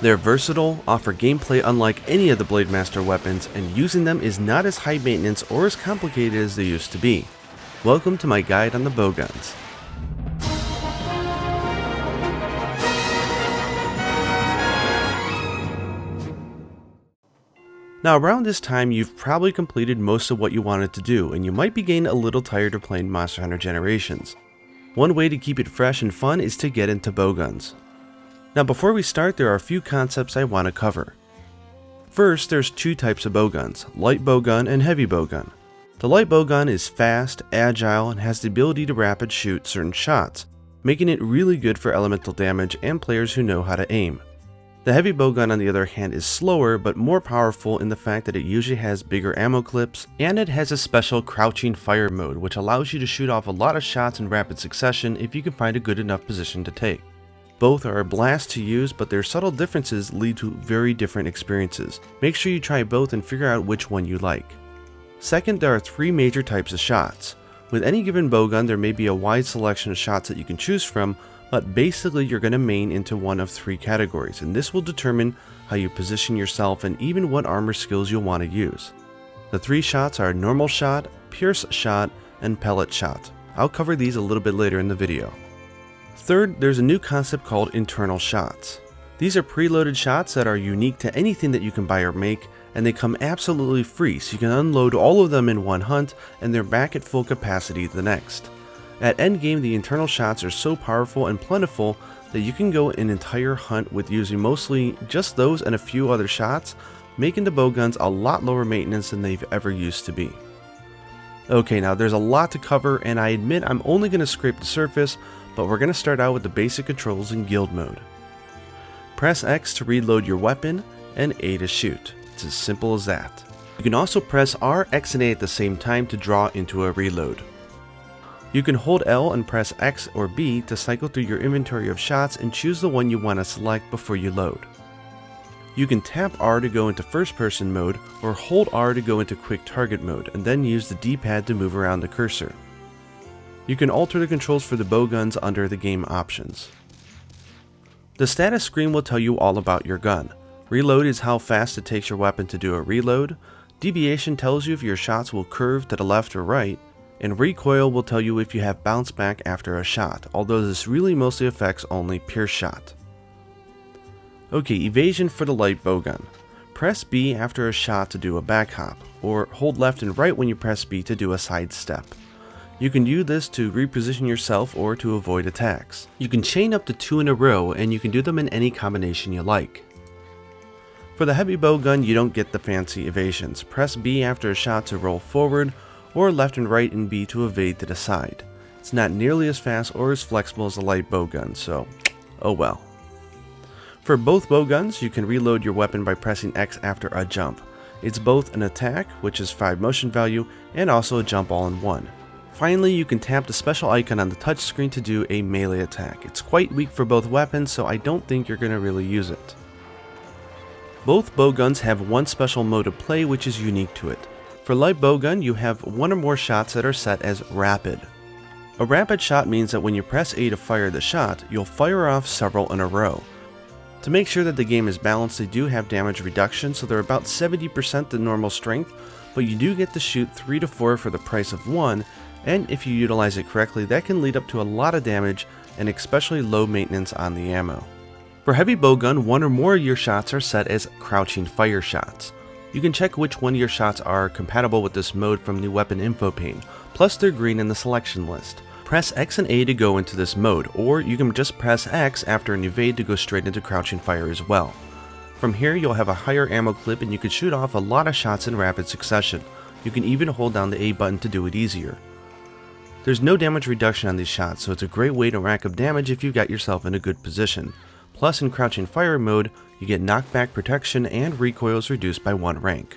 They're versatile, offer gameplay unlike any of the Blade Master weapons, and using them is not as high maintenance or as complicated as they used to be. Welcome to my guide on the Bowguns. Now around this time you've probably completed most of what you wanted to do, and you might be getting a little tired of playing Monster Hunter Generations. One way to keep it fresh and fun is to get into Bowguns. Now before we start, there are a few concepts I want to cover. First, there's two types of bowguns, light bowgun and heavy bowgun. The light bowgun is fast, agile, and has the ability to rapid shoot certain shots, making it really good for elemental damage and players who know how to aim. The heavy bowgun on the other hand is slower but more powerful in the fact that it usually has bigger ammo clips, and it has a special crouching fire mode which allows you to shoot off a lot of shots in rapid succession if you can find a good enough position to take. Both are a blast to use, but their subtle differences lead to very different experiences. Make sure you try both and figure out which one you like. Second, there are three major types of shots. With any given bowgun there may be a wide selection of shots that you can choose from, but basically you're going to main into one of three categories, and this will determine how you position yourself and even what armor skills you'll want to use. The three shots are normal shot, pierce shot, and pellet shot. I'll cover these a little bit later in the video. Third, there's a new concept called internal shots. These are preloaded shots that are unique to anything that you can buy or make, and they come absolutely free, so you can unload all of them in one hunt and they're back at full capacity the next. At endgame, the internal shots are so powerful and plentiful that you can go an entire hunt with using mostly just those and a few other shots, making the bowguns a lot lower maintenance than they've ever used to be. Okay, now there's a lot to cover, and I admit I'm only going to scrape the surface, but we're going to start out with the basic controls in guild mode. Press X to reload your weapon and A to shoot. It's as simple as that. You can also press R, X, and A at the same time to draw into a reload. You can hold L and press X or B to cycle through your inventory of shots and choose the one you want to select before you load. You can tap R to go into first person mode, or hold R to go into quick target mode, and then use the D-pad to move around the cursor. You can alter the controls for the bowguns under the game options. The status screen will tell you all about your gun. Reload is how fast it takes your weapon to do a reload. Deviation tells you if your shots will curve to the left or right. And recoil will tell you if you have bounce back after a shot, although this really mostly affects only pierce shot. Okay, evasion for the light bowgun. Press B after a shot to do a back hop, or hold left and right when you press B to do a side step. You can do this to reposition yourself or to avoid attacks. You can chain up to 2 in a row, and you can do them in any combination you like. For the heavy bowgun you don't get the fancy evasions. Press B after a shot to roll forward, or left and right in B to evade to the side. It's not nearly as fast or as flexible as the light bowgun, so oh well. For both bowguns, you can reload your weapon by pressing X after a jump. It's both an attack, which is 5 motion value, and also a jump all in one. Finally, you can tap the special icon on the touchscreen to do a melee attack. It's quite weak for both weapons, so I don't think you're going to really use it. Both bowguns have one special mode of play which is unique to it. For light bowgun, you have one or more shots that are set as rapid. A rapid shot means that when you press A to fire the shot, you'll fire off several in a row. To make sure that the game is balanced, they do have damage reduction, so they're about 70% the normal strength, but you do get to shoot 3 to 4 for the price of 1, and if you utilize it correctly, that can lead up to a lot of damage and especially low maintenance on the ammo. For heavy bowgun, one or more of your shots are set as crouching fire shots. You can check which one of your shots are compatible with this mode from the weapon info pane, plus they're green in the selection list. Press X and A to go into this mode, or you can just press X after an evade to go straight into crouching fire as well. From here you'll have a higher ammo clip and you can shoot off a lot of shots in rapid succession. You can even hold down the A button to do it easier. There's no damage reduction on these shots, so it's a great way to rack up damage if you've got yourself in a good position. Plus in crouching fire mode, you get knockback protection and recoils reduced by 1 rank.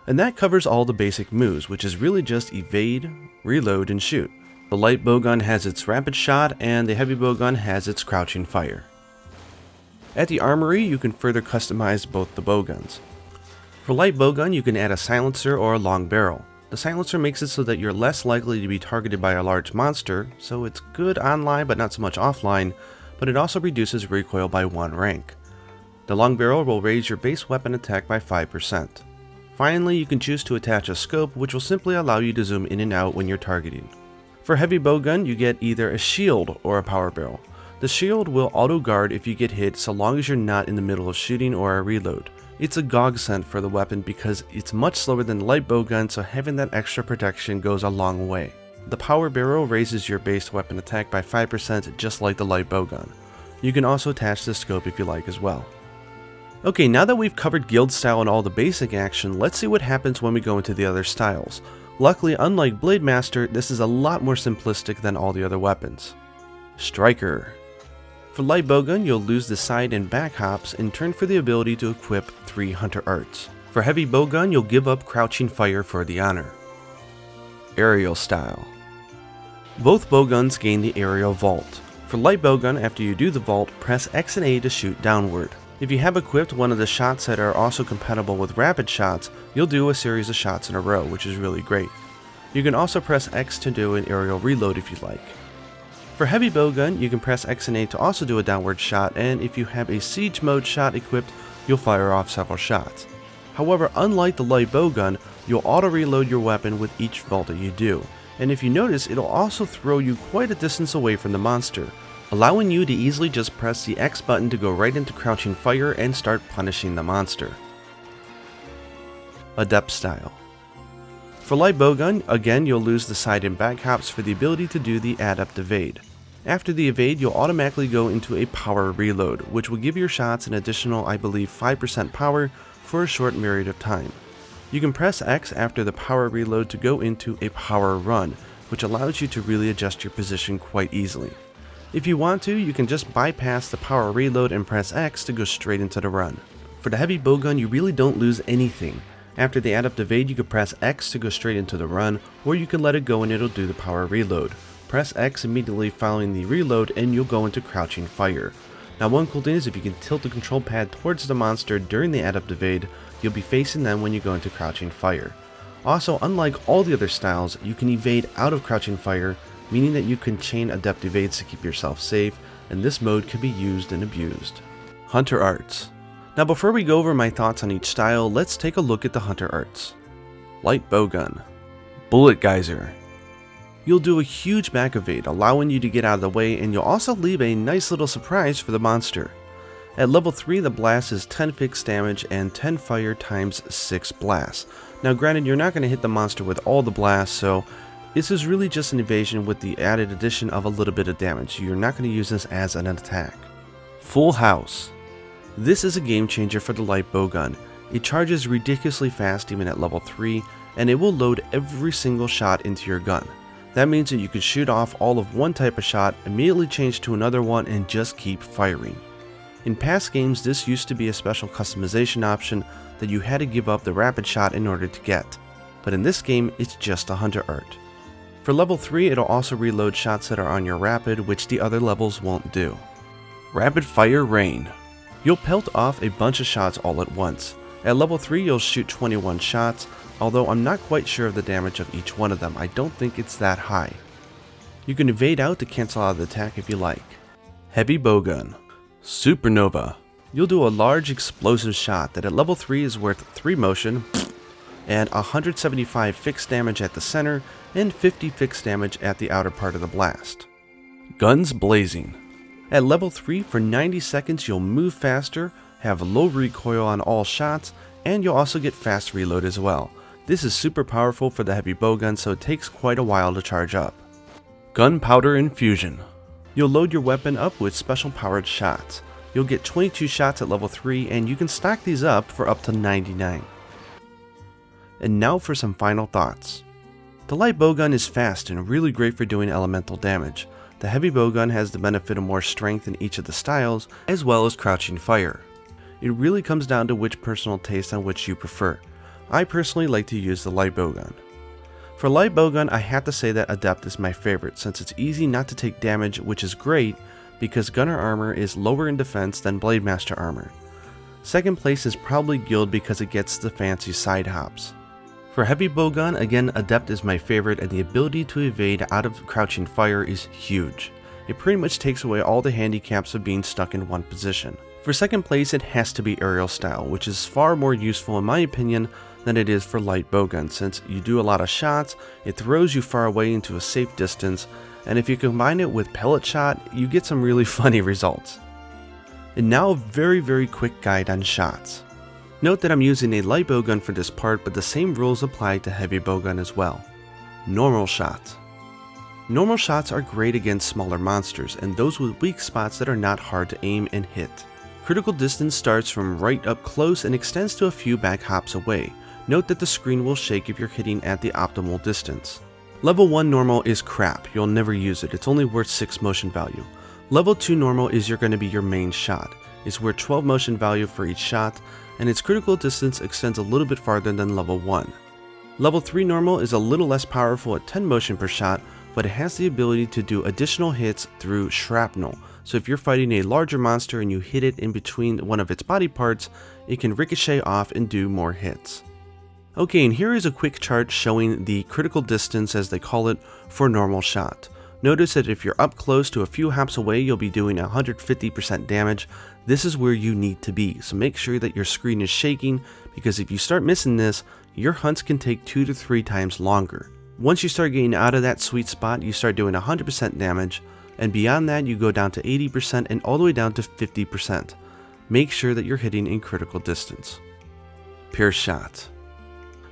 And that covers all the basic moves, which is really just evade, reload, and shoot. The light bowgun has its rapid shot, and the heavy bowgun has its crouching fire. At the armory, you can further customize both the bowguns. For light bowgun, you can add a silencer or a long barrel. The silencer makes it so that you're less likely to be targeted by a large monster, so it's good online but not so much offline, but it also reduces recoil by 1 rank. The long barrel will raise your base weapon attack by 5%. Finally, you can choose to attach a scope, which will simply allow you to zoom in and out when you're targeting. For heavy bowgun, you get either a shield or a power barrel. The shield will auto guard if you get hit so long as you're not in the middle of shooting or a reload. It's a godsend for the weapon because it's much slower than the light bowgun, so having that extra protection goes a long way. The power barrel raises your base weapon attack by 5% just like the light bowgun. You can also attach the scope if you like as well. Okay, now that we've covered guild style and all the basic action, let's see what happens when we go into the other styles. Luckily, unlike Blade Master, this is a lot more simplistic than all the other weapons. Striker. For light bowgun, you'll lose the side and back hops and turn for the ability to equip 3 Hunter Arts. For heavy bowgun, you'll give up crouching fire for the honor. Aerial style. Both bowguns gain the aerial vault. For light bowgun, after you do the vault, press X and A to shoot downward. If you have equipped one of the shots that are also compatible with rapid shots, you'll do a series of shots in a row, which is really great. You can also press X to do an aerial reload if you like. For heavy bowgun, you can press X and A to also do a downward shot, and if you have a siege mode shot equipped, you'll fire off several shots. However, unlike the light bowgun, you'll auto reload your weapon with each vault that you do, and if you notice, it'll also throw you quite a distance away from the monster, allowing you to easily just press the X button to go right into crouching fire and start punishing the monster. Adept style. For light bowgun, again you'll lose the side and back hops for the ability to do the adept evade. After the evade, you'll automatically go into a power reload, which will give your shots an additional, I believe, 5% power for a short period of time. You can press X after the power reload to go into a power run, which allows you to really adjust your position quite easily. If you want to, you can just bypass the power reload and press X to go straight into the run. For the heavy bowgun, you really don't lose anything. After the adept evade, you can press X to go straight into the run, or you can let it go and it'll do the power reload. Press X immediately following the reload and you'll go into crouching fire. Now one cool thing is if you can tilt the control pad towards the monster during the adept evade, you'll be facing them when you go into crouching fire. Also, unlike all the other styles, you can evade out of crouching fire, meaning that you can chain adept evades to keep yourself safe, and this mode can be used and abused. Hunter Arts. Now before we go over my thoughts on each style, let's take a look at the Hunter Arts. Light Bowgun. Bullet Geyser. You'll do a huge back evade, allowing you to get out of the way, and you'll also leave a nice little surprise for the monster. At level 3, the blast is 10 fixed damage and 10 fire times 6 blasts. Now granted, you're not going to hit the monster with all the blasts, so this is really just an evasion with the added addition of a little bit of damage. You're not going to use this as an attack. Full House. This is a game changer for the light bowgun. It charges ridiculously fast even at level 3, and it will load every single shot into your gun. That means that you can shoot off all of one type of shot, immediately change to another one, and just keep firing. In past games, this used to be a special customization option that you had to give up the rapid shot in order to get, but in this game, it's just a Hunter Art. For level 3, it'll also reload shots that are on your rapid, which the other levels won't do. Rapid Fire Rain. You'll pelt off a bunch of shots all at once. At level 3, you'll shoot 21 shots, although I'm not quite sure of the damage of each one of them. I don't think it's that high. You can evade out to cancel out the attack if you like. Heavy Bowgun. Supernova. You'll do a large explosive shot that at level 3 is worth 3 motion, and 175 fixed damage at the center, and 50 fixed damage at the outer part of the blast. Guns Blazing. At level 3, for 90 seconds you'll move faster, have low recoil on all shots, and you'll also get fast reload as well. This is super powerful for the heavy bowgun, so it takes quite a while to charge up. Gunpowder Infusion. You'll load your weapon up with special powered shots. You'll get 22 shots at level 3, and you can stack these up for up to 99. And now for some final thoughts. The light bowgun is fast and really great for doing elemental damage. The heavy bowgun has the benefit of more strength in each of the styles, as well as crouching fire. It really comes down to which personal taste on which you prefer. I personally like to use the light bowgun. For light bowgun, I have to say that Adept is my favorite, since it's easy not to take damage, which is great because Gunner armor is lower in defense than Blade Master armor. Second place is probably Guild because it gets the fancy side hops. For heavy bowgun, again Adept is my favorite, and the ability to evade out of crouching fire is huge. It pretty much takes away all the handicaps of being stuck in one position. For second place, it has to be aerial style, which is far more useful in my opinion than it is for light bowgun, since you do a lot of shots, it throws you far away into a safe distance, and if you combine it with pellet shot, you get some really funny results. And now a very quick guide on shots. Note that I'm using a light bowgun for this part, but the same rules apply to heavy bowgun as well. Normal shots. Normal shots are great against smaller monsters and those with weak spots that are not hard to aim and hit. Critical distance starts from right up close and extends to a few back hops away. Note that the screen will shake if you're hitting at the optimal distance. Level 1 normal is crap, you'll never use it, it's only worth 6 motion value. Level 2 normal is going to be your main shot. It's worth 12 motion value for each shot, and its critical distance extends a little bit farther than level 1. Level 3 normal is a little less powerful at 10 motion per shot, but it has the ability to do additional hits through shrapnel. So if you're fighting a larger monster and you hit it in between one of its body parts, it can ricochet off and do more hits. Okay, and here is a quick chart showing the critical distance, as they call it, for normal shot. Notice that if you're up close to a few hops away, you'll be doing 150% damage. This is where you need to be, so make sure that your screen is shaking, because if you start missing this, your hunts can take 2 to 3 times longer. Once you start getting out of that sweet spot, you start doing 100% damage, and beyond that you go down to 80% and all the way down to 50%. Make sure that you're hitting in critical distance. Pierce shot.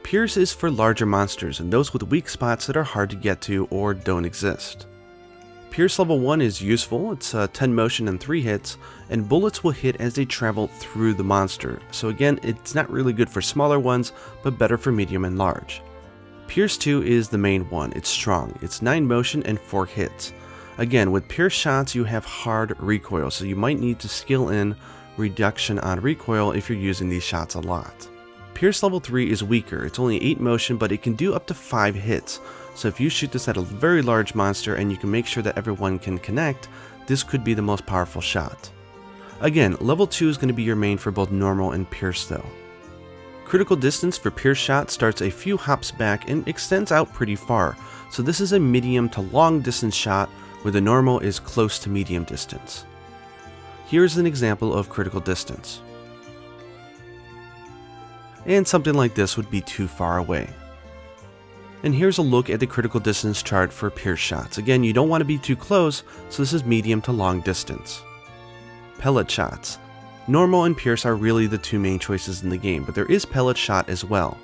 Pierce is for larger monsters and those with weak spots that are hard to get to or don't exist. Pierce level 1 is useful, it's 10 motion and 3 hits, and bullets will hit as they travel through the monster, so again it's not really good for smaller ones, but better for medium and large. Pierce 2 is the main one, it's strong, it's 9 motion and 4 hits. Again, with Pierce shots you have hard recoil, so you might need to skill in reduction on recoil if you're using these shots a lot. Pierce level 3 is weaker, it's only 8 motion, but it can do up to 5 hits, so if you shoot this at a very large monster and you can make sure that everyone can connect, this could be the most powerful shot. Again, level 2 is going to be your main for both normal and Pierce though. Critical distance for Pierce shot starts a few hops back and extends out pretty far, so this is a medium to long distance shot where the normal is close to medium distance. Here's an example of critical distance. And something like this would be too far away. And here's a look at the critical distance chart for Pierce shots. Again, you don't want to be too close, so this is medium to long distance. Pellet shots. Normal and Pierce are really the two main choices in the game, but there is pellet shot as well.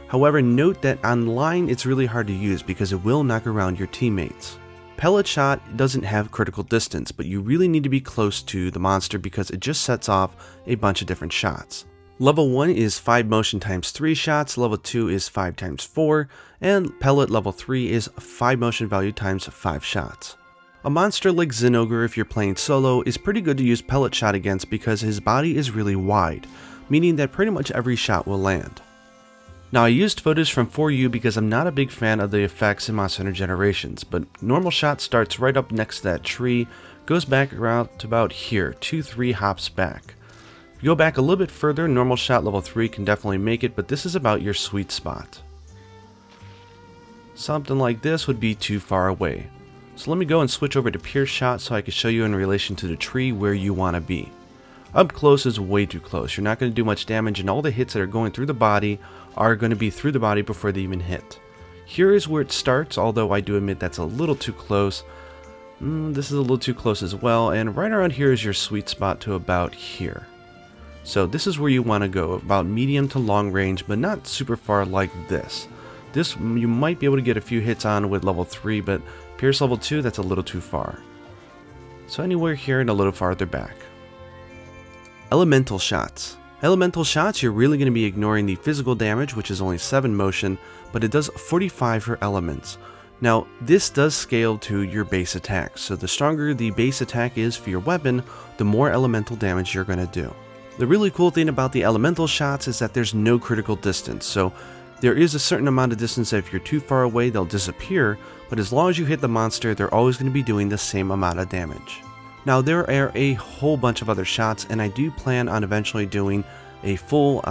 However, note that online it's really hard to use because it will knock around your teammates. Pellet shot doesn't have critical distance, but you really need to be close to the monster because it just sets off a bunch of different shots. Level 1 is 5 motion times 3 shots, level 2 is 5 times 4, and pellet level 3 is 5 motion value times 5 shots. A monster like Zinogre, if you're playing solo, is pretty good to use pellet shot against because his body is really wide, meaning that pretty much every shot will land. Now I used footage from 4U because I'm not a big fan of the effects in Monster Hunter Generations, but normal shot starts right up next to that tree, goes back around to about here, 2-3 hops back. If you go back a little bit further, normal shot level 3 can definitely make it, but this is about your sweet spot. Something like this would be too far away. So let me go and switch over to Pierce shot so I can show you in relation to the tree where you want to be. Up close is way too close, you're not going to do much damage and all the hits that are going through the body are going to be through the body before they even hit. Here is where it starts, although I do admit that's a little too close. This is a little too close as well, and right around here is your sweet spot to about here. So this is where you want to go, about medium to long range, but not super far like this. This you might be able to get a few hits on with level 3, but Pierce level 2, that's a little too far. So anywhere here and a little farther back. Elemental shots. Elemental shots, you're really going to be ignoring the physical damage, which is only 7 motion, but it does 45 for elements. Now, this does scale to your base attack, so the stronger the base attack is for your weapon, the more elemental damage you're going to do. The really cool thing about the elemental shots is that there's no critical distance, so there is a certain amount of distance that if you're too far away, they'll disappear, but as long as you hit the monster, they're always going to be doing the same amount of damage. Now there are a whole bunch of other shots, and I do plan on eventually doing a full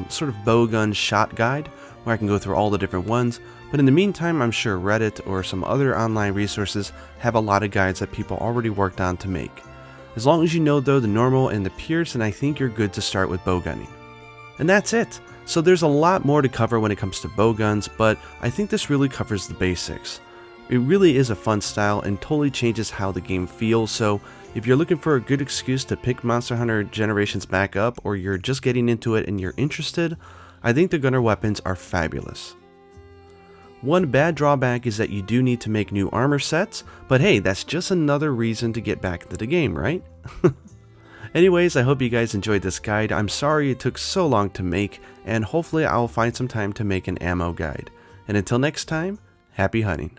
sort of bowgun shot guide where I can go through all the different ones, but in the meantime I'm sure Reddit or some other online resources have a lot of guides that people already worked on to make. As long as you know though the normal and the pierce, then I think you're good to start with bowgunning. And that's it! So there's a lot more to cover when it comes to bowguns, but I think this really covers the basics. It really is a fun style and totally changes how the game feels, so if you're looking for a good excuse to pick Monster Hunter Generations back up, or you're just getting into it and you're interested, I think the gunner weapons are fabulous. One bad drawback is that you do need to make new armor sets, but hey, that's just another reason to get back into the game, right? Anyways, I hope you guys enjoyed this guide. I'm sorry it took so long to make, and hopefully I'll find some time to make an ammo guide. And until next time, happy hunting.